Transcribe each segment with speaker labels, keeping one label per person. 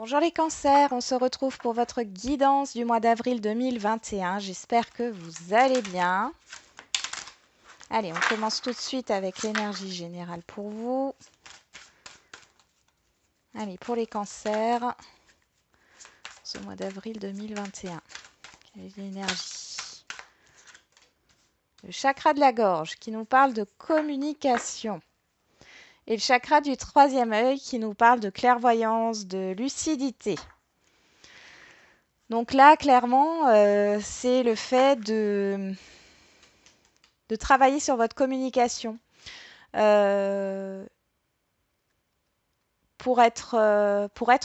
Speaker 1: Bonjour les cancers, on se retrouve pour votre guidance du mois d'avril 2021. J'espère que vous allez bien. Allez, on commence tout de suite avec l'énergie générale pour vous. Allez, pour les cancers, ce mois d'avril 2021. Quelle est l'énergie? Le chakra de la gorge qui nous parle de communication. Et le chakra du troisième œil qui nous parle de clairvoyance, de lucidité. Donc là, clairement, c'est le fait de travailler sur votre communication pour être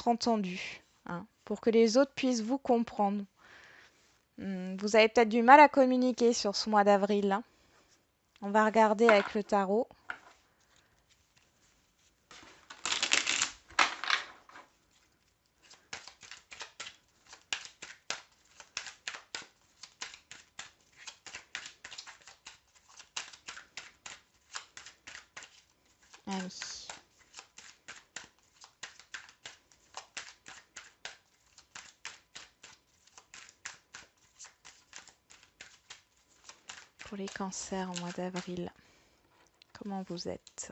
Speaker 1: entendu, hein, pour que les autres puissent vous comprendre. Vous avez peut-être du mal à communiquer sur ce mois d'avril, hein. On va regarder avec le tarot. Ah oui. Pour les cancers au mois d'avril, comment vous êtes?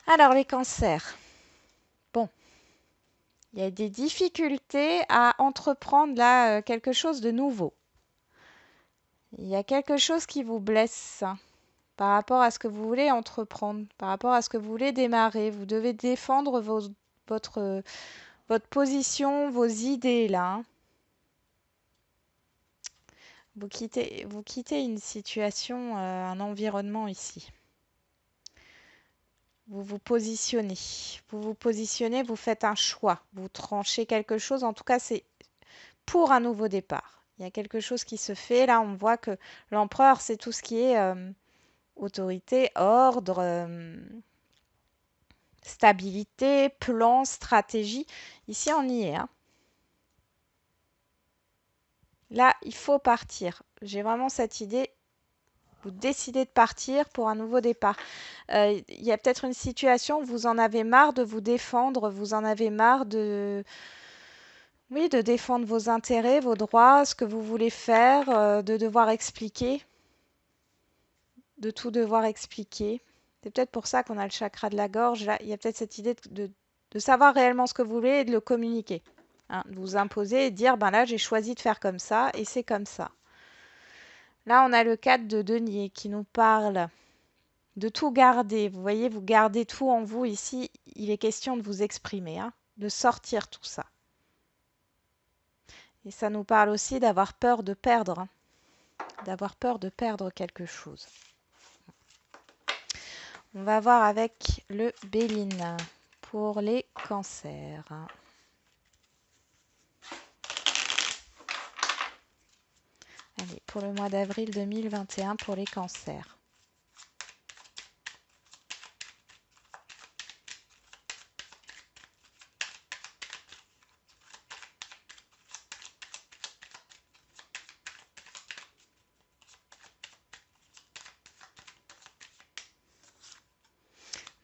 Speaker 1: Alors les cancers, bon, il y a des difficultés à entreprendre là quelque chose de nouveau. Il y a quelque chose qui vous blesse par rapport à ce que vous voulez entreprendre, par rapport à ce que vous voulez démarrer. Vous devez défendre votre, votre position, vos idées là, hein. Vous quittez une situation, un environnement ici. Vous vous positionnez. Vous vous positionnez, vous faites un choix. Vous tranchez quelque chose. En tout cas, c'est pour un nouveau départ. Il y a quelque chose qui se fait. Là, on voit que l'empereur, c'est tout ce qui est autorité, ordre, stabilité, plan, stratégie. Ici, on y est, hein. Là, il faut partir. J'ai vraiment cette idée. Vous décidez de partir pour un nouveau départ. Il y a peut-être une situation où vous en avez marre de vous défendre, vous en avez marre de, oui, de défendre vos intérêts, vos droits, ce que vous voulez faire, de devoir expliquer, de tout devoir expliquer. C'est peut-être pour ça qu'on a le chakra de la gorge. Là, il y a peut-être cette idée de savoir réellement ce que vous voulez et de le communiquer, hein, de vous imposer et de dire, ben là, j'ai choisi de faire comme ça et c'est comme ça. Là, on a le 4 de denier qui nous parle de tout garder. Vous voyez, vous gardez tout en vous ici. Il est question de vous exprimer, hein, de sortir tout ça. Et ça nous parle aussi d'avoir peur de perdre, hein, d'avoir peur de perdre quelque chose. On va voir avec le Béline pour les cancers. Allez, pour le mois d'avril 2021 pour les cancers.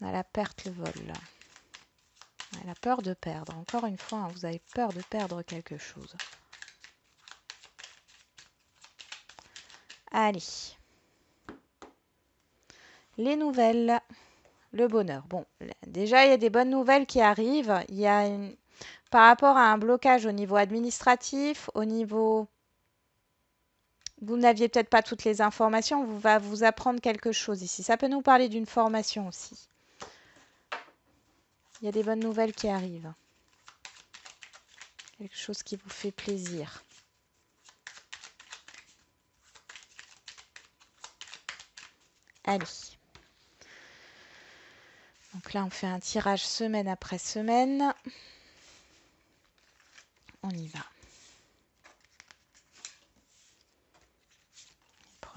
Speaker 1: On a la perte, le vol. On a la peur de perdre. Encore une fois, hein, vous avez peur de perdre quelque chose. Allez. Les nouvelles. Le bonheur. Bon, déjà, il y a des bonnes nouvelles qui arrivent. Il y a par rapport à un blocage au niveau administratif, au niveau... Vous n'aviez peut-être pas toutes les informations, on va vous apprendre quelque chose ici. Ça peut nous parler d'une formation aussi. Il y a des bonnes nouvelles qui arrivent. Quelque chose qui vous fait plaisir. Allez. Donc là, on fait un tirage semaine après semaine. On y va.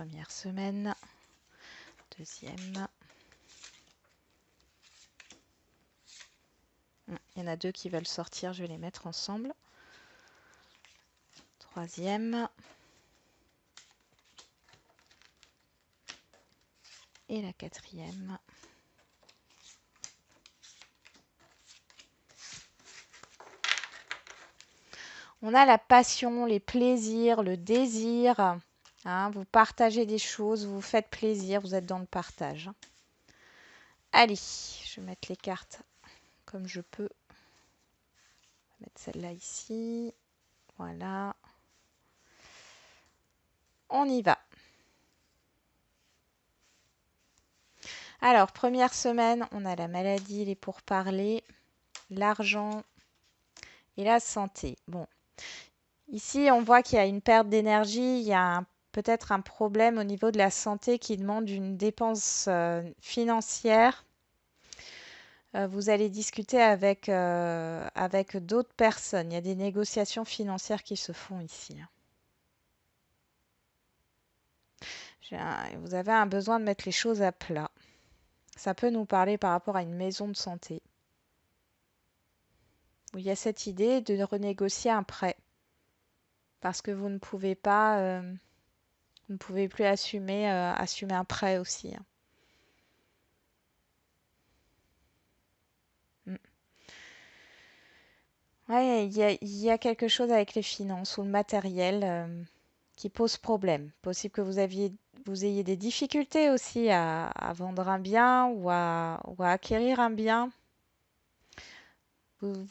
Speaker 1: Première semaine, deuxième. Il y en a deux qui veulent sortir, je vais les mettre ensemble. Troisième. Et la quatrième. On a la passion, les plaisirs, le désir. Hein, vous partagez des choses, vous vous faites plaisir, vous êtes dans le partage. Allez, je vais mettre les cartes comme je peux. Je vais mettre celle-là ici. Voilà. On y va. Alors, première semaine, on a la maladie, les pourparlers, l'argent et la santé. Bon, ici, on voit qu'il y a une perte d'énergie, il y a peut-être un problème au niveau de la santé qui demande une dépense financière. Vous allez discuter avec d'autres personnes. Il y a des négociations financières qui se font ici. Vous avez un besoin de mettre les choses à plat. Ça peut nous parler par rapport à une maison de santé, où il y a cette idée de renégocier un prêt. Parce que vous ne pouvez pas, vous ne pouvez plus assumer un prêt aussi. Mm. Ouais, il y a quelque chose avec les finances ou le matériel qui pose problème. Possible que vous ayez des difficultés aussi à vendre un bien ou à acquérir un bien. Vous,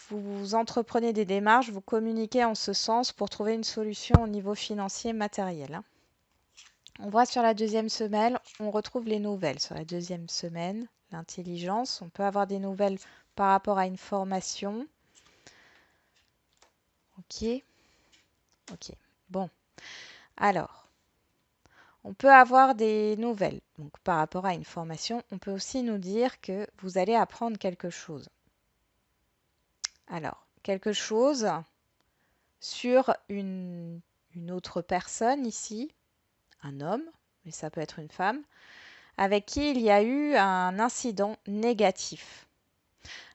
Speaker 1: vous entreprenez des démarches, vous communiquez en ce sens pour trouver une solution au niveau financier et matériel. Hein. On voit sur la deuxième semaine, on retrouve les nouvelles. Sur la deuxième semaine, l'intelligence, on peut avoir des nouvelles par rapport à une formation. Ok. Ok. Bon. Alors, on peut avoir des nouvelles. Donc, par rapport à une formation, on peut aussi nous dire que vous allez apprendre quelque chose. Alors, quelque chose sur une autre personne ici, un homme, mais ça peut être une femme, avec qui il y a eu un incident négatif.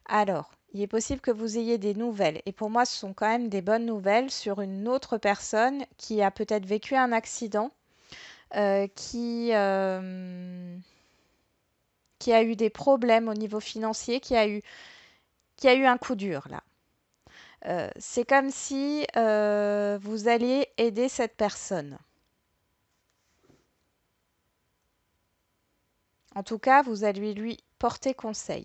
Speaker 1: Alors, il est possible que vous ayez des nouvelles, et pour moi, ce sont quand même des bonnes nouvelles sur une autre personne qui a peut-être vécu un accident, qui a eu des problèmes au niveau financier, qui a eu un coup dur là. C'est comme si vous alliez aider cette personne. En tout cas, vous allez lui porter conseil.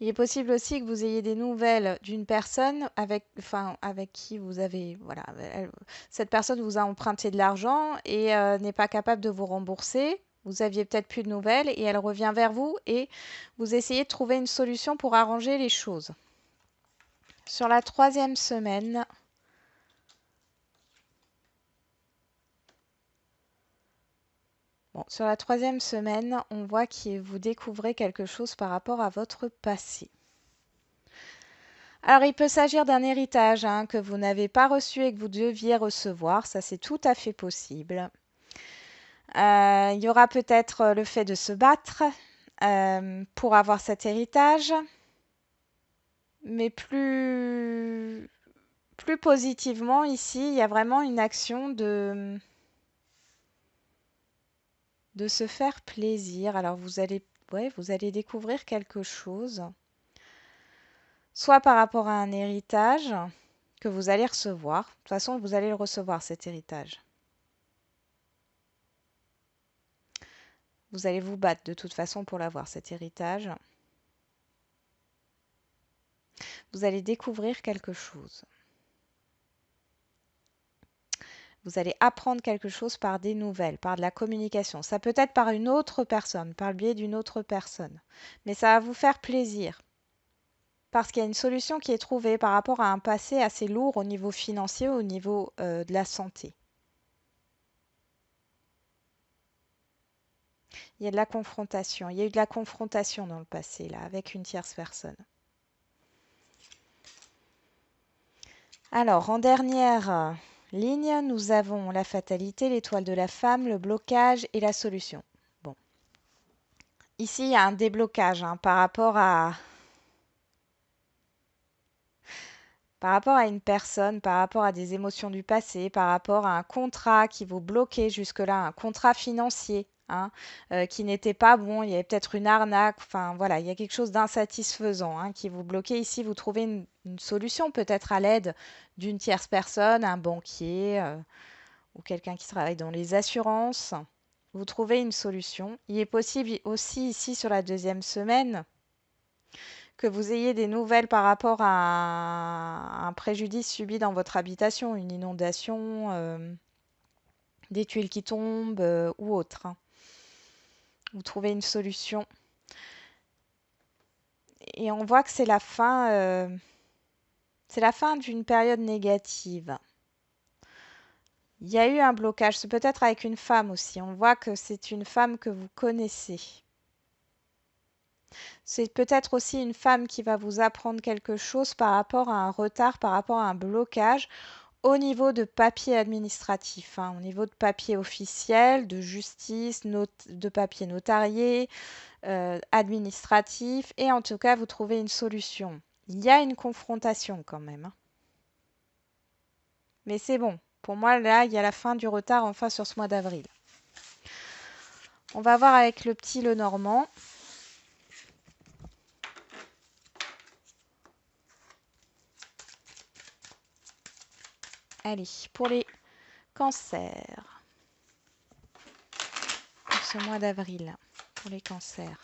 Speaker 1: Il est possible aussi que vous ayez des nouvelles d'une personne avec qui vous avez, voilà, cette personne vous a emprunté de l'argent et n'est pas capable de vous rembourser. Vous aviez peut-être plus de nouvelles et elle revient vers vous et vous essayez de trouver une solution pour arranger les choses. Sur la troisième semaine, sur la troisième semaine, on voit que vous découvrez quelque chose par rapport à votre passé. Alors, il peut s'agir d'un héritage que vous n'avez pas reçu et que vous deviez recevoir. Ça, c'est tout à fait possible. Il y aura peut-être le fait de se battre pour avoir cet héritage. Mais plus positivement, ici, il y a vraiment une action de se faire plaisir. Alors, vous allez découvrir quelque chose. Soit par rapport à un héritage que vous allez recevoir. De toute façon, vous allez le recevoir, cet héritage. Vous allez vous battre de toute façon pour l'avoir, cet héritage. Vous allez découvrir quelque chose. Vous allez apprendre quelque chose par des nouvelles, par de la communication. Ça peut être par une autre personne, par le biais d'une autre personne. Mais ça va vous faire plaisir. Parce qu'il y a une solution qui est trouvée par rapport à un passé assez lourd au niveau financier, au niveau de la santé. Il y a de la confrontation. Il y a eu de la confrontation dans le passé, là, avec une tierce personne. Alors, en dernière, ligne, nous avons la fatalité, l'étoile de la femme, le blocage et la solution. Bon, ici, il y a un déblocage hein, par rapport à une personne, par rapport à des émotions du passé, par rapport à un contrat qui vous bloquait jusque-là, un contrat financier hein, qui n'était pas bon, il y avait peut-être une arnaque, enfin voilà, il y a quelque chose d'insatisfaisant hein, qui vous bloquait. Ici, vous trouvez une solution peut-être à l'aide d'une tierce personne, un banquier ou quelqu'un qui travaille dans les assurances. Vous trouvez une solution. Il est possible aussi ici sur la deuxième semaine que vous ayez des nouvelles par rapport à un préjudice subi dans votre habitation, une inondation, des tuiles qui tombent ou autre. Hein. Vous trouvez une solution. Et on voit que c'est la fin d'une période négative. Il y a eu un blocage, c'est peut-être avec une femme aussi. On voit que c'est une femme que vous connaissez. C'est peut-être aussi une femme qui va vous apprendre quelque chose par rapport à un retard, par rapport à un blocage au niveau de papier administratif, hein, au niveau de papier officiel, de justice, de papier notarié, administratif, et en tout cas, vous trouvez une solution. Il y a une confrontation quand même. Hein. Mais c'est bon. Pour moi, là, il y a la fin du retard enfin sur ce mois d'avril. On va voir avec le petit Lenormand. Allez, pour les cancers. Pour ce mois d'avril, pour les cancers.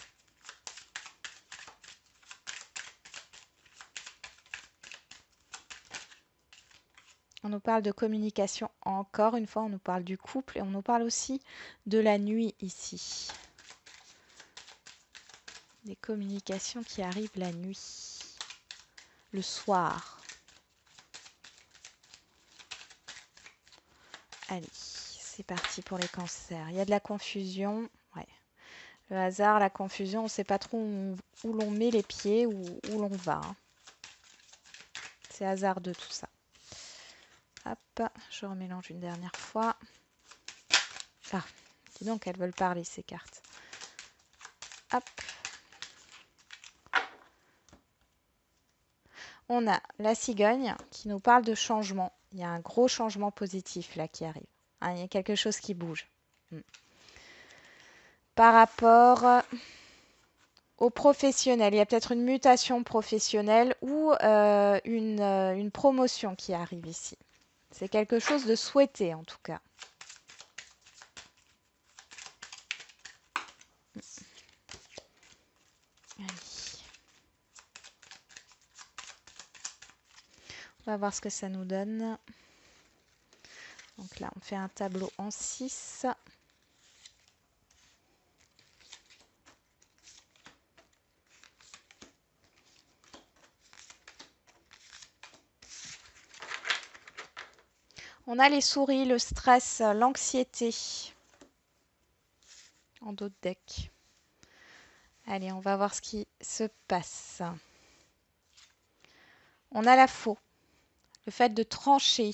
Speaker 1: On nous parle de communication encore une fois, on nous parle du couple et on nous parle aussi de la nuit ici. Des communications qui arrivent la nuit, le soir. Allez, c'est parti pour les cancers. Il y a de la confusion. Ouais. Le hasard, la confusion, on ne sait pas trop où l'on met les pieds, où l'on va. Hein. C'est hasardeux tout ça. Hop, je remélange une dernière fois. Ah, dis donc, elles veulent parler ces cartes. Hop. On a la cigogne qui nous parle de changement. Il y a un gros changement positif là qui arrive. Hein, il y a quelque chose qui bouge. Par rapport aux professionnels, il y a peut-être une mutation professionnelle ou une promotion qui arrive ici. C'est quelque chose de souhaité en tout cas. Allez. On va voir ce que ça nous donne. Donc là, on fait un tableau en 6. On a les souris, le stress, l'anxiété en dos de deck. Allez, on va voir ce qui se passe. On a la faux, le fait de trancher,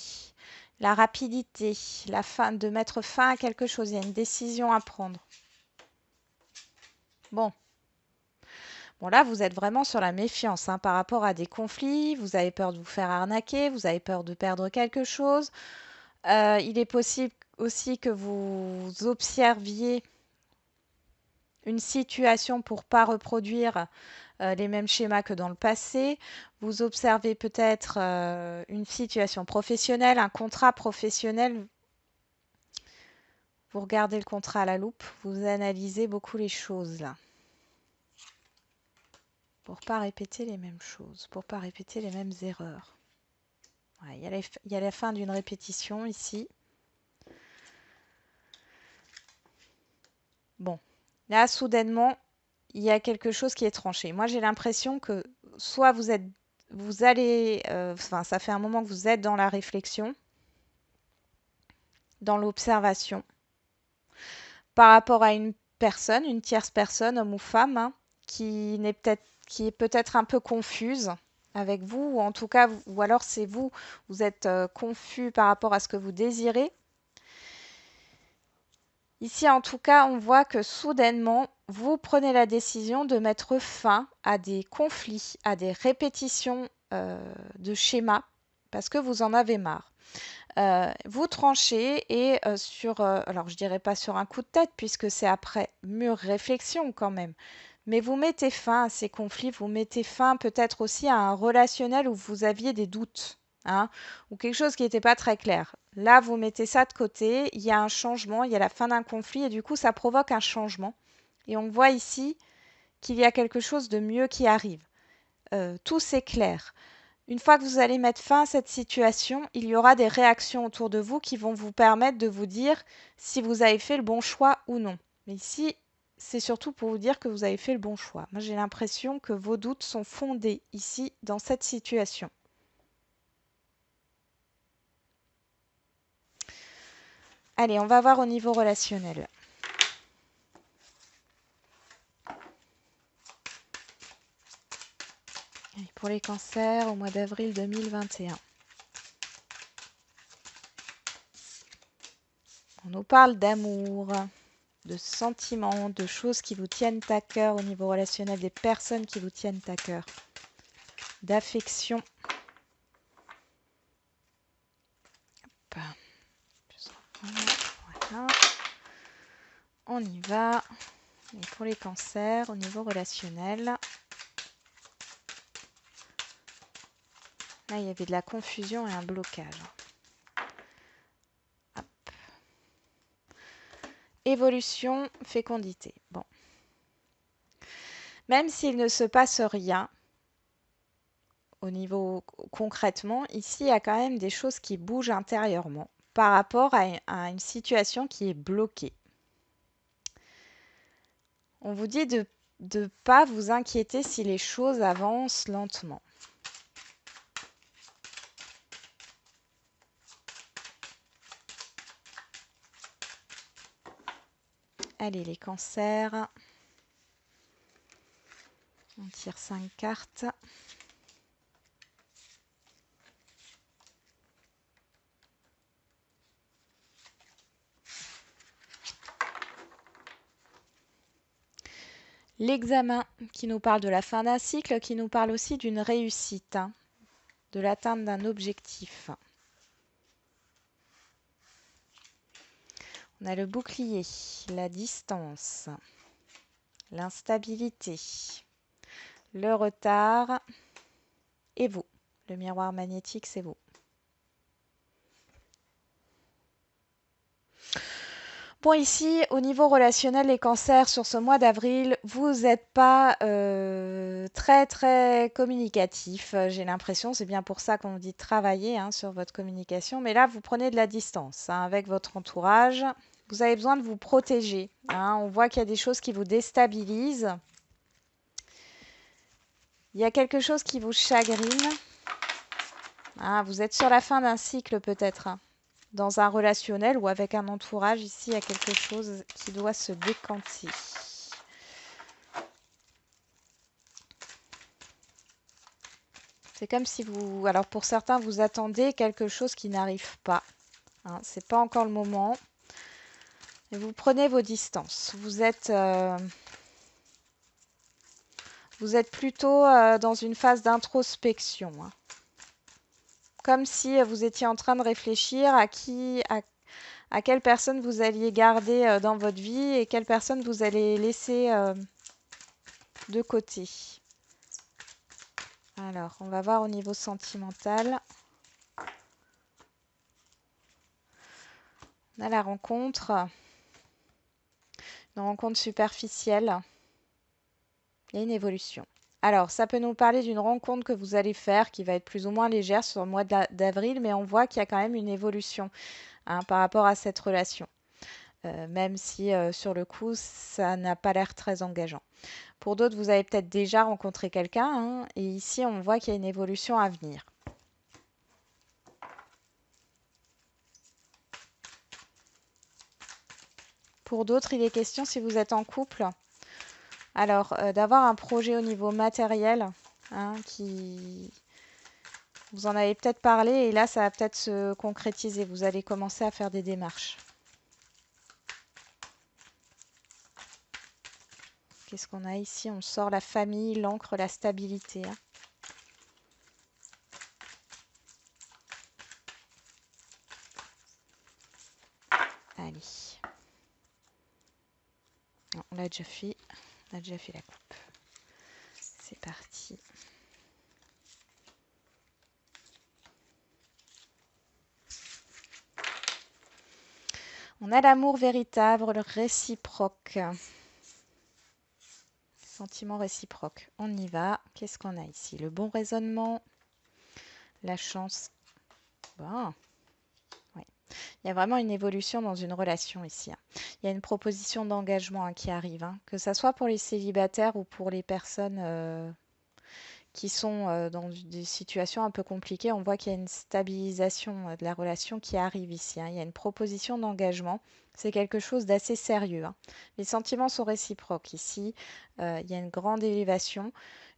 Speaker 1: la rapidité, la fin, de mettre fin à quelque chose. Il y a une décision à prendre. Bon. Bon, là, vous êtes vraiment sur la méfiance hein, par rapport à des conflits. Vous avez peur de vous faire arnaquer, vous avez peur de perdre quelque chose. Il est possible aussi que vous observiez une situation pour ne pas reproduire les mêmes schémas que dans le passé. Vous observez peut-être une situation professionnelle, un contrat professionnel. Vous regardez le contrat à la loupe, vous analysez beaucoup les choses là. Pour ne pas répéter les mêmes choses, pour ne pas répéter les mêmes erreurs. Ouais, il y a la fin d'une répétition ici. Bon, là, soudainement, il y a quelque chose qui est tranché. Moi, j'ai l'impression que soit vous allez, ça fait un moment que vous êtes dans la réflexion, dans l'observation, par rapport à une personne, une tierce personne, homme ou femme, hein, qui est peut-être un peu confuse, avec vous, ou en tout cas, ou alors c'est vous, vous êtes confus par rapport à ce que vous désirez. Ici, en tout cas, on voit que soudainement, vous prenez la décision de mettre fin à des conflits, à des répétitions de schémas, parce que vous en avez marre. Vous tranchez et alors je dirais pas sur un coup de tête, puisque c'est après mûre réflexion quand même, mais vous mettez fin à ces conflits, vous mettez fin peut-être aussi à un relationnel où vous aviez des doutes, hein, ou quelque chose qui n'était pas très clair. Là, vous mettez ça de côté, il y a un changement, il y a la fin d'un conflit et du coup, ça provoque un changement. Et on voit ici qu'il y a quelque chose de mieux qui arrive. Tout s'éclaire. Une fois que vous allez mettre fin à cette situation, il y aura des réactions autour de vous qui vont vous permettre de vous dire si vous avez fait le bon choix ou non. Mais ici, c'est surtout pour vous dire que vous avez fait le bon choix. Moi, j'ai l'impression que vos doutes sont fondés ici, dans cette situation. Allez, on va voir au niveau relationnel. Et pour les cancers, au mois d'avril 2021. On nous parle d'amour, de sentiments, de choses qui vous tiennent à cœur au niveau relationnel, des personnes qui vous tiennent à cœur, d'affection. Voilà. On y va. Et pour les cancers, au niveau relationnel, là, il y avait de la confusion et un blocage. Hop. Évolution, fécondité. Bon. Même s'il ne se passe rien, au niveau concrètement, ici, il y a quand même des choses qui bougent intérieurement par rapport à une situation qui est bloquée. On vous dit de ne pas vous inquiéter si les choses avancent lentement. Allez, les cancers. On tire 5 cartes. L'examen qui nous parle de la fin d'un cycle, qui nous parle aussi d'une réussite, hein, de l'atteinte d'un objectif. On a le bouclier, la distance, l'instabilité, le retard et vous. Le miroir magnétique, c'est vous. Bon, ici, au niveau relationnel, les cancers, sur ce mois d'avril, vous n'êtes pas très, très communicatif. J'ai l'impression, c'est bien pour ça qu'on vous dit de travailler hein, sur votre communication. Mais là, vous prenez de la distance hein, avec votre entourage. Vous avez besoin de vous protéger. Hein. On voit qu'il y a des choses qui vous déstabilisent. Il y a quelque chose qui vous chagrine. Ah, vous êtes sur la fin d'un cycle peut-être. Hein. Dans un relationnel ou avec un entourage, ici, il y a quelque chose qui doit se décanter. C'est comme si vous... Alors pour certains, vous attendez quelque chose qui n'arrive pas. Hein, c'est pas encore le moment. Et vous prenez vos distances. Vous êtes plutôt dans une phase d'introspection. Hein. Comme si vous étiez en train de réfléchir à quelle personne vous alliez garder dans votre vie et quelle personne vous allez laisser de côté. Alors, on va voir au niveau sentimental. On a la rencontre. Une rencontre superficielle. Il y a une évolution. Alors, ça peut nous parler d'une rencontre que vous allez faire qui va être plus ou moins légère sur le mois d'avril, mais on voit qu'il y a quand même une évolution hein, par rapport à cette relation. Même si sur le coup, ça n'a pas l'air très engageant. Pour d'autres, vous avez peut-être déjà rencontré quelqu'un, hein, et ici, on voit qu'il y a une évolution à venir. Pour d'autres, il est question, si vous êtes en couple, alors d'avoir un projet au niveau matériel hein, qui Vous en avez peut-être parlé et là, ça va peut-être se concrétiser. Vous allez commencer à faire des démarches. Qu'est-ce qu'on a ici? On sort la famille, l'ancre, la stabilité. Hein. Allez. Non, on l'a déjà fait. On a déjà fait la coupe. C'est parti. On a l'amour véritable, le réciproque. Sentiment réciproque. On y va. Qu'est-ce qu'on a ici? Le bon raisonnement, la chance. Bon. Ouais. Il y a vraiment une évolution dans une relation ici. Hein. Il y a une proposition d'engagement qui arrive, hein. Que ce soit pour les célibataires ou pour les personnes qui sont dans des situations un peu compliquées. On voit qu'il y a une stabilisation de la relation qui arrive ici. Hein. Il y a une proposition d'engagement. C'est quelque chose d'assez sérieux. Hein. Les sentiments sont réciproques ici. Il y a une grande élévation,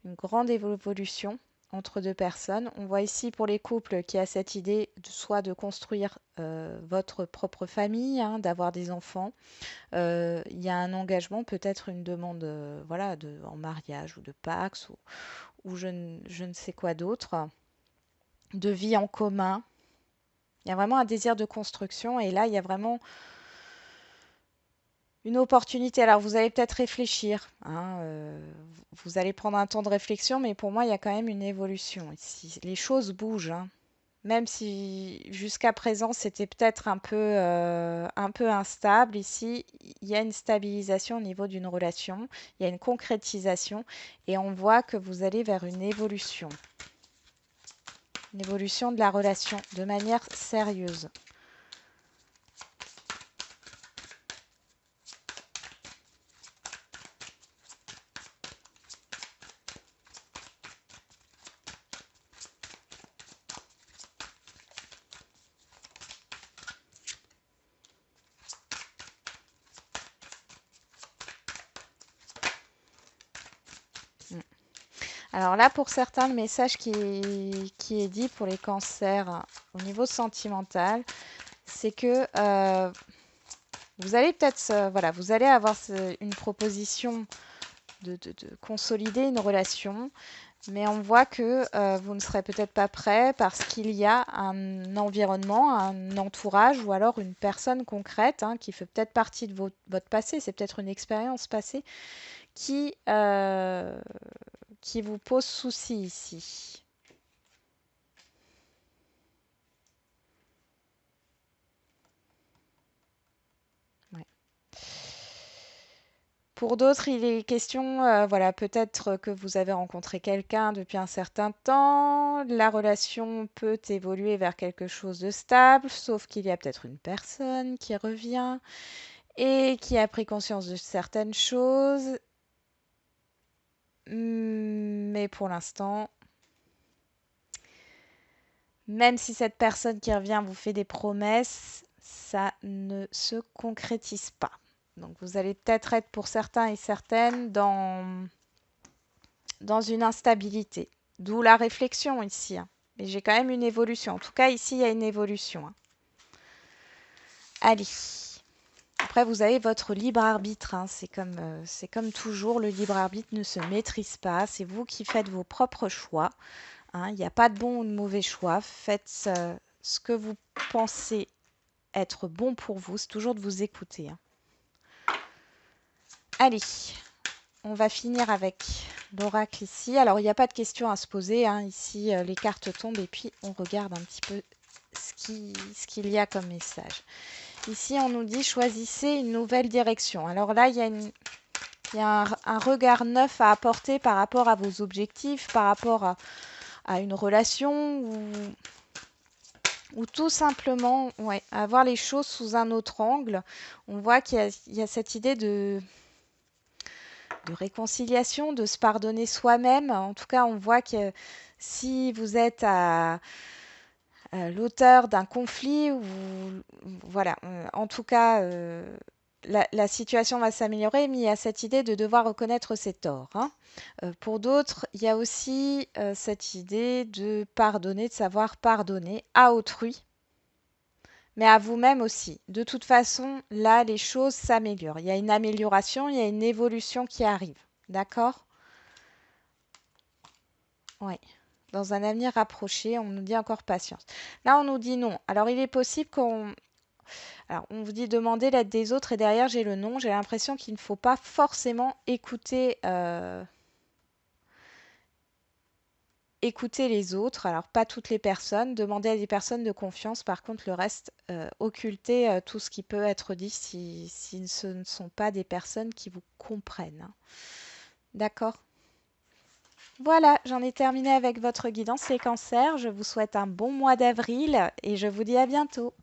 Speaker 1: une grande évolution entre deux personnes. On voit ici pour les couples qui a cette idée soit de construire votre propre famille, hein, d'avoir des enfants. Il y a un engagement, peut-être une demande voilà, en mariage ou de Pax ou je ne sais quoi d'autre, de vie en commun. Il y a vraiment un désir de construction et là, il y a vraiment une opportunité. Alors, vous allez peut-être réfléchir, hein, vous allez prendre un temps de réflexion, mais pour moi, il y a quand même une évolution ici. Les choses bougent, hein. Même si jusqu'à présent, c'était peut-être un peu instable, ici, il y a une stabilisation au niveau d'une relation, il y a une concrétisation et on voit que vous allez vers une évolution. Une évolution de la relation de manière sérieuse. Alors là, pour certains, le message qui est dit pour les cancers au niveau sentimental, c'est que vous allez peut-être, voilà, vous allez avoir une proposition de consolider une relation, mais on voit que vous ne serez peut-être pas prêt parce qu'il y a un environnement, un entourage ou alors une personne concrète hein, qui fait peut-être partie de votre passé, c'est peut-être une expérience passée qui, euh, qui vous pose souci ici. Ouais. Pour d'autres, il est question, voilà, peut-être que vous avez rencontré quelqu'un depuis un certain temps, la relation peut évoluer vers quelque chose de stable, sauf qu'il y a peut-être une personne qui revient et qui a pris conscience de certaines choses, mais pour l'instant, même si cette personne qui revient vous fait des promesses, ça ne se concrétise pas. Donc vous allez peut-être être pour certains et certaines dans une instabilité. D'où la réflexion ici. Hein. Mais j'ai quand même une évolution. En tout cas, ici, il y a une évolution. Hein. Allez. Après, vous avez votre libre arbitre. Hein. C'est comme toujours, le libre arbitre ne se maîtrise pas. C'est vous qui faites vos propres choix. Hein. Il n'y a pas de bon ou de mauvais choix. Faites ce que vous pensez être bon pour vous. C'est toujours de vous écouter. Hein. Allez, on va finir avec l'oracle ici. Alors, il n'y a pas de questions à se poser. Hein. Ici, les cartes tombent et puis on regarde un petit peu ce qu'il y a comme message. Ici, on nous dit choisissez une nouvelle direction. Alors là, il y a un regard neuf à apporter par rapport à vos objectifs, par rapport à une relation ou tout simplement ouais, à voir les choses sous un autre angle. On voit qu'il y a cette idée de réconciliation, de se pardonner soi-même. En tout cas, on voit que si vous êtes à l'auteur d'un conflit, ou voilà, en tout cas, la situation va s'améliorer, mais il y a cette idée de devoir reconnaître ses torts, hein. Pour d'autres, il y a aussi cette idée de pardonner, de savoir pardonner à autrui, mais à vous-même aussi. De toute façon, là, les choses s'améliorent. Il y a une amélioration, il y a une évolution qui arrive. D'accord? Oui. Dans un avenir rapproché, on nous dit encore patience. Là, on nous dit non. Alors, il est possible qu'on... Alors, on vous dit demander l'aide des autres et derrière, j'ai le non. J'ai l'impression qu'il ne faut pas forcément écouter les autres. Alors, pas toutes les personnes. Demander à des personnes de confiance. Par contre, le reste, occulter tout ce qui peut être dit si ce ne sont pas des personnes qui vous comprennent, hein. D'accord? Voilà, j'en ai terminé avec votre guidance les cancers. Je vous souhaite un bon mois d'avril et je vous dis à bientôt.